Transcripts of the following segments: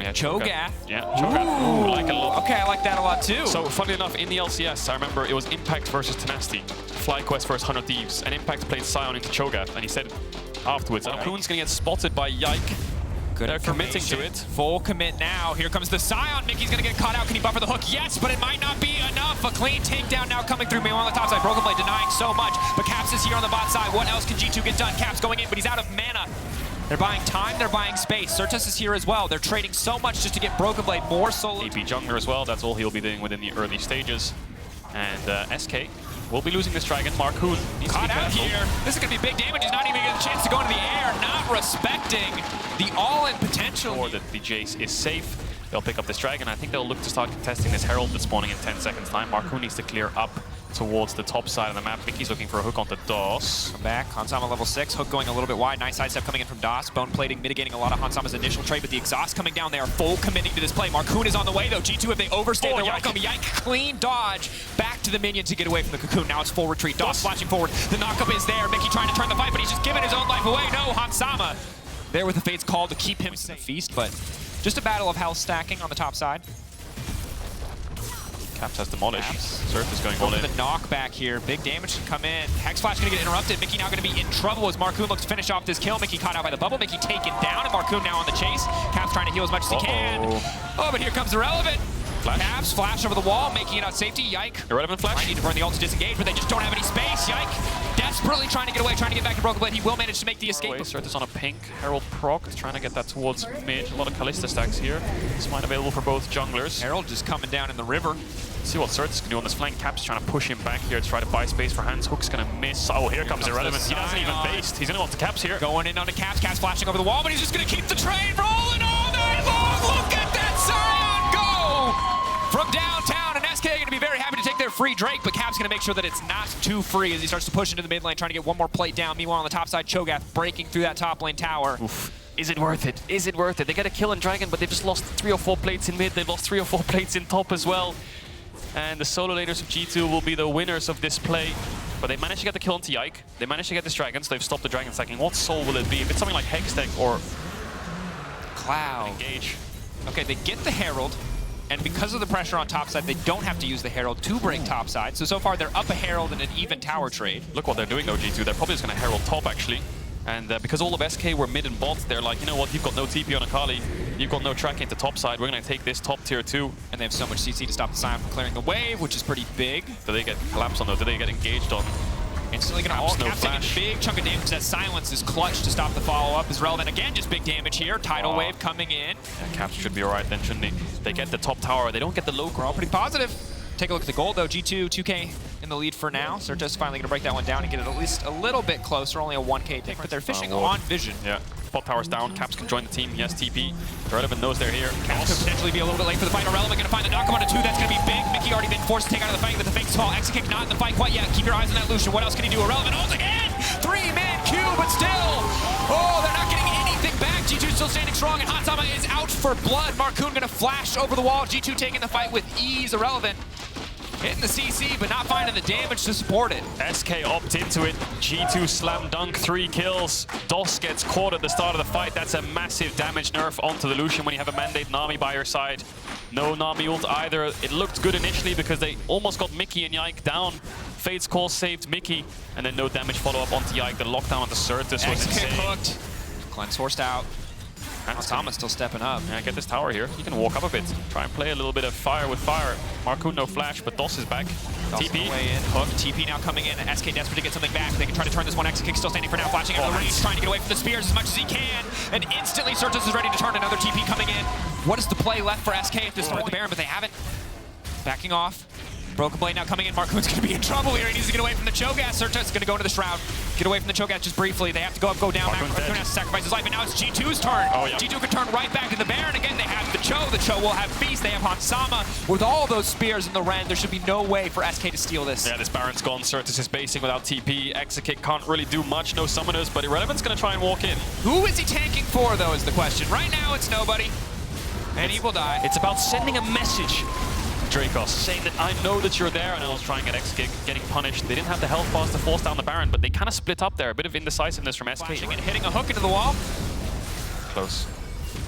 Yeah, Cho'Gath. Yeah, Cho'Gath. Ooh, like it a lot. Okay, I like that a lot too. So, funnily enough, in the LCS, I remember it was Impact versus Tenacity, FlyQuest versus 100 Thieves, and Impact played Sion into Cho'Gath, and he said afterwards, Marcoon's gonna get spotted by Yike. Good. They're committing to it. Full commit now. Here comes the Sion. Mickey's gonna get caught out. Can he buffer the hook? Yes, but it might not be enough. A clean takedown now coming through. Meanwhile on the top side, Broken Blade denying so much, but Caps is here on the bot side. What else can G2 get done? Caps going in, but he's out of mana. They're buying time, they're buying space. Certus is here as well. They're trading so much just to get Broken Blade more solo. AP jungler as well, that's all he'll be doing within the early stages. And SK will be losing this dragon. Marcoon needs to be Caught out careful. here. This is gonna be big damage. He's not even getting a chance to go into the air, not respecting the all-in potential. Or that the Jace is safe. They'll pick up this dragon. I think they'll look to start contesting this Herald that's spawning in 10 seconds time. Marcoon needs to clear up towards the top side of the map. Mickey's looking for a hook onto DOS. Come back, Hansama level 6, hook going a little bit wide. Nice sidestep coming in from DOS. Bone plating mitigating a lot of Hansama's initial trade, but the exhaust coming down. They are full committing to this play. Marcoon is on the way though. G2, if they overstay, they're welcome. Yike, clean dodge. Back to the minion to get away from the cocoon. Now it's full retreat. DOS flashing forward. The knockup is there. Mickey trying to turn the fight, but he's just giving his own life away. No, Hansama there with the Fate's call to keep him in the feast, but just a battle of health stacking on the top side. Caps has demolished. Surf is going all in. The knockback here. Big damage to come in. Hex Flash gonna get interrupted. Mickey now gonna be in trouble as Marcoon looks to finish off this kill. Mickey caught out by the bubble. Mickey taken down, and Marcoon now on the chase. Caps trying to heal as much as he can. Oh, but here comes Irrelevant. Flash. Caps flash over the wall, making it out safety. Yike. Irrelevant flash. Might need to burn the ult to disengage, but they just don't have any space. Yike. Desperately trying to get away, trying to get back to Broken Blade. He will manage to make the escape. Surtus on a pink. Herald proc, trying to get that towards mid. A lot of Kalista stacks here. This might available for both junglers. Herald just surtus down in the river. See what Surtus can do on this flank. Caps trying to push him back here to try to buy space for hands. Hook's gonna miss. Oh, here comes Irrelevant. He doesn't even based. He's gonna want the Caps here. Going in on the Caps. Caps flashing over the wall, but he's just gonna keep the train rolling all night long. Look at that Sion go! From downtown, and SK are going to be very happy to take their free Drake, but Cap's going to make sure that it's not too free as he starts to push into the mid lane, trying to get one more plate down. Meanwhile, on the top side, Cho'Gath breaking through that top lane tower. Oof. Is it worth it? Is it worth it? They get a kill on Dragon, but they've just lost 3 or 4 plates in mid. They've lost 3 or 4 plates in top as well. And the solo laners of G2 will be the winners of this play. But they managed to get the kill onto Yike. They managed to get this dragon, so they've stopped the dragon stacking. What soul will it be? If it's something like Hextech or Cloud. Engage. Okay, they get the Herald. And because of the pressure on top side, they don't have to use the Herald to break top side. So far, they're up a Herald in an even tower trade. Look what they're doing though, G2. They're probably just going to Herald top, actually. And because all of SK were mid and bot, they're like, you know what, you've got no TP on Akali. You've got no tracking to top side. We're going to take this top tier 2. And they have so much CC to stop the Sion from clearing the wave, which is pretty big. Do they get collapsed on though? Do they get engaged on? Instantly gonna all Caps taking a big chunk of damage. That silence is clutch to stop the follow-up. Is Relevant again, just big damage here. Tidal wave coming in. Yeah, Caps should be alright then, shouldn't they? They get the top tower, they don't get the low ground. Pretty positive. Take a look at the gold though. G2, 2K in the lead for now. Certus finally gonna break that one down and get it at least a little bit closer. Only a 1K pick, but they're fishing on vision. Yeah. Bot tower's down. Caps can join the team. He has TP. Irrelevant knows they're here. Caps could potentially be a little bit late for the fight. Irrelevant gonna find the knockup on a 2. That's gonna be big. Mickey already been forced to take out of the fight with the fake call. Exekick not in the fight quite yet. Keep your eyes on that Lucian. What else can he do? Irrelevant ult again. 3-man Q, but still. Oh, they're not getting anything back. G2 still standing strong, and Hansama is out for blood. Marcoon gonna flash over the wall. G2 taking the fight with ease. Irrelevant hitting the CC, but not finding the damage to support it. SK opt into it. G2 slam dunk, 3 kills. DOS gets caught at the start of the fight. That's a massive damage nerf onto the Lucian when you have a mandate Nami by your side. No Nami ult either. It looked good initially because they almost got Mickey and Yike down. Fade's call saved Mickey, and then no damage follow-up onto Yike. The lockdown onto Certus was insane. Hooked. Cleanse forced out. Hansama's still stepping up. Yeah, get this tower here. He can walk up a bit. Try and play a little bit of fire with fire. Marcoon no flash, but DOS is back. TP. Way in. Hook. TP now coming in. SK desperate to get something back. They can try to turn this one. Exekick still standing for now. Flashing out of the range, trying to get away from the spears as much as he can. And instantly, Certus is ready to turn. Another TP coming in. What is the play left for SK at this point? The Baron, but they haven't. Backing off. Broken Blade now coming in. Marcoon's going to be in trouble here. He needs to get away from the Cho'Gath. Certus is going to go into the Shroud. Get away from the Cho'Gath just briefly. They have to go up, go down. Marcoon has to sacrifice his life, and now it's G2's turn. G2 can turn right back to the Baron. Again, they have the Cho. The Cho will have Feast. They have Hansama. With all those spears in the Ren, there should be no way for SK to steal this. Yeah, this Baron's gone. Certus is basing without TP. Exekick can't really do much. No summoners, but Irrelevant's going to try and walk in. Who is he tanking for, though, is the question. Right now, it's nobody. And he will die. It's about sending a message. Dracos, saying that I know that you're there, and I was trying to get X-Kick, getting punished. They didn't have the health bars to force down the Baron, but they kind of split up there. A bit of indecisiveness from SK. And hitting a hook into the wall. Close.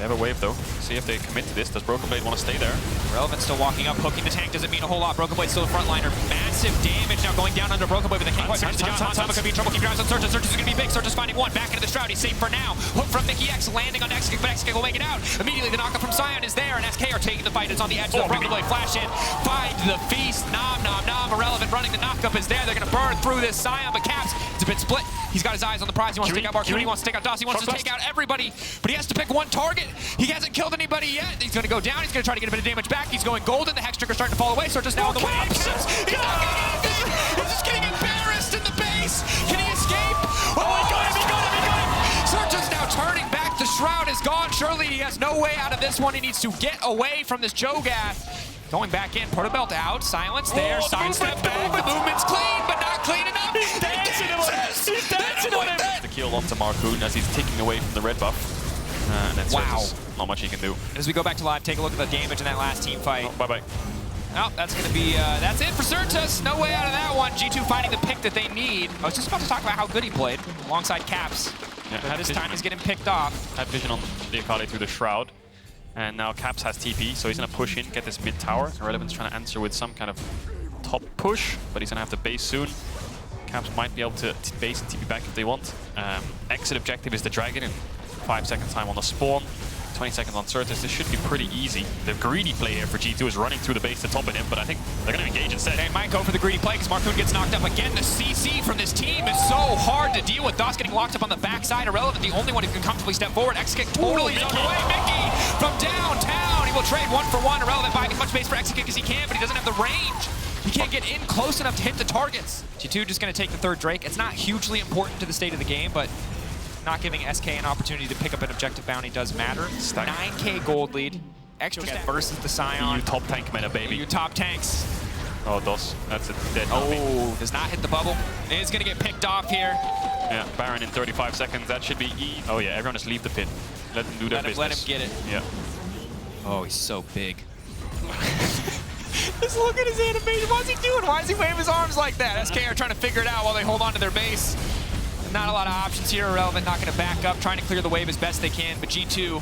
They have a wave though. See if they commit to this. Does Broken Blade want to stay there? Relevant still walking up, hooking the tank doesn't mean a whole lot. Broken Blade still a frontliner. Massive damage now going down under Broken Blade, but they can't quite finish the job. Hanzama could be in trouble. Keep your eyes on Surtus. Surtus is going to be big. Surtus finding one. Back into the Shroud. He's safe for now. Hook from Mickey X landing on X-Kick, but X-Kick will make it out. Immediately the knockup from Sion is there, and SK are taking the fight. It's on the edge of the Broken Blade. Flash in. Find the feast. Nom. Irrelevant running the knockup is there. They're going to burn through this Sion, but Caps, it's a bit split. He's got his eyes on the prize. He wants to take out Barkuni. He wants to take out Doss. He wants to take out everybody, but he has to pick one target. He hasn't killed anybody yet. He's going to go down. He's going to try to get a bit of damage back. He's going golden. The Hex Trigger's starting to fall away. Surtus now on the way up. He's not getting anything. He's just getting embarrassed in the base. Can he escape? Oh, he got him. He got him. Surtus now turning back. The Shroud is gone. Surely he has no way out of this one. He needs to get away from this Cho'Gath. Going back in, Protobelt out, silence there, sidestep back, the movement's clean, but not clean enough. He's dancing on him. The kill onto Marcoon as he's ticking away from the red buff. And then Surtus, not much he can do. As we go back to live, take a look at the damage in that last team fight. Oh, bye-bye. Oh, that's going to be, that's it for Surtus. No way out of that one. G2 finding the pick that they need. I was just about to talk about how good he played alongside Caps. Yeah, but this time he's getting picked off. Had vision on the Akali through the Shroud. And now Caps has TP, so he's going to push in, get this mid tower. Irrelevant's trying to answer with some kind of top push, but he's going to have to base soon. Caps might be able to base and TP back if they want. Exit objective is the Dragon in 5 seconds time on the spawn. 20 seconds on Surtus. This should be pretty easy. The greedy play here for G2 is running through the base to top of him, but I think they're going to engage instead. They might go for the greedy play because Marcoon gets knocked up again. The CC from this team is so hard to deal with. Doss getting locked up on the backside. Irrelevant, the only one who can comfortably step forward. X-Kick totally on the way. Mickey from downtown. He will trade 1-for-1. Irrelevant buying as much space for X-Kick as he can, but he doesn't have the range. He can't get in close enough to hit the targets. G2 just going to take the third Drake. It's not hugely important to the state of the game, but not giving SK an opportunity to pick up an objective bounty does matter. 9K gold lead. Extra step versus the Sion. You top tank meta, baby. You top tanks. Oh, Doss. That's a dead Nami. Oh, does not hit the bubble. It's going to get picked off here. Yeah, Baron in 35 seconds. That should be E. Oh, yeah, everyone just leave the pin. Let them do their business. Let him get it. Yeah. Oh, he's so big. Just look at his animation. What's he doing? Why is he waving his arms like that? SK are trying to figure it out while they hold on to their base. Not a lot of options here. Irrelevant not going to back up, trying to clear the wave as best they can. But G2,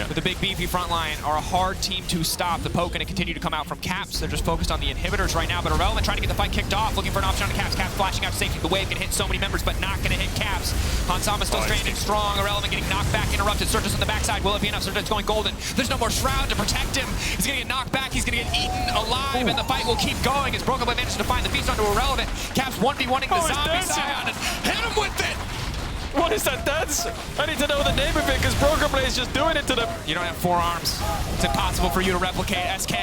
with the big beefy front line, are a hard team to stop. The poke going to continue to come out from Caps. They're just focused on the inhibitors right now. But Irrelevant trying to get the fight kicked off, looking for an option on the Caps. Caps flashing out to safety. The wave can hit so many members, but not going to hit Caps. Hanzama still standing strong. Irrelevant getting knocked back, interrupted. Surtus on the backside. Will it be enough? Surtus going golden. There's no more Shroud to protect him. He's going to get knocked back. He's going to get eaten alive, and the fight will keep going as Broken Blade manages to find the feast onto Irrelevant. Caps 1v1ing the zombie Sion and hit him with it. What is that dance? I need to know the name of it because Broken Blade is just doing it to them. You don't have 4 arms. It's impossible for you to replicate SK.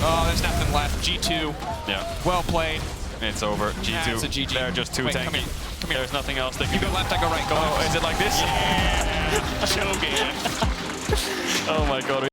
Oh, there's nothing left. G2. Yeah. Well played. It's over. G2. Yeah, it's a GG. They're just too tanky. Come here. Come here. There's nothing else they can You do. go left, I go right. Go left. Is it like this? Yeah. Cho'Gath. Oh my god.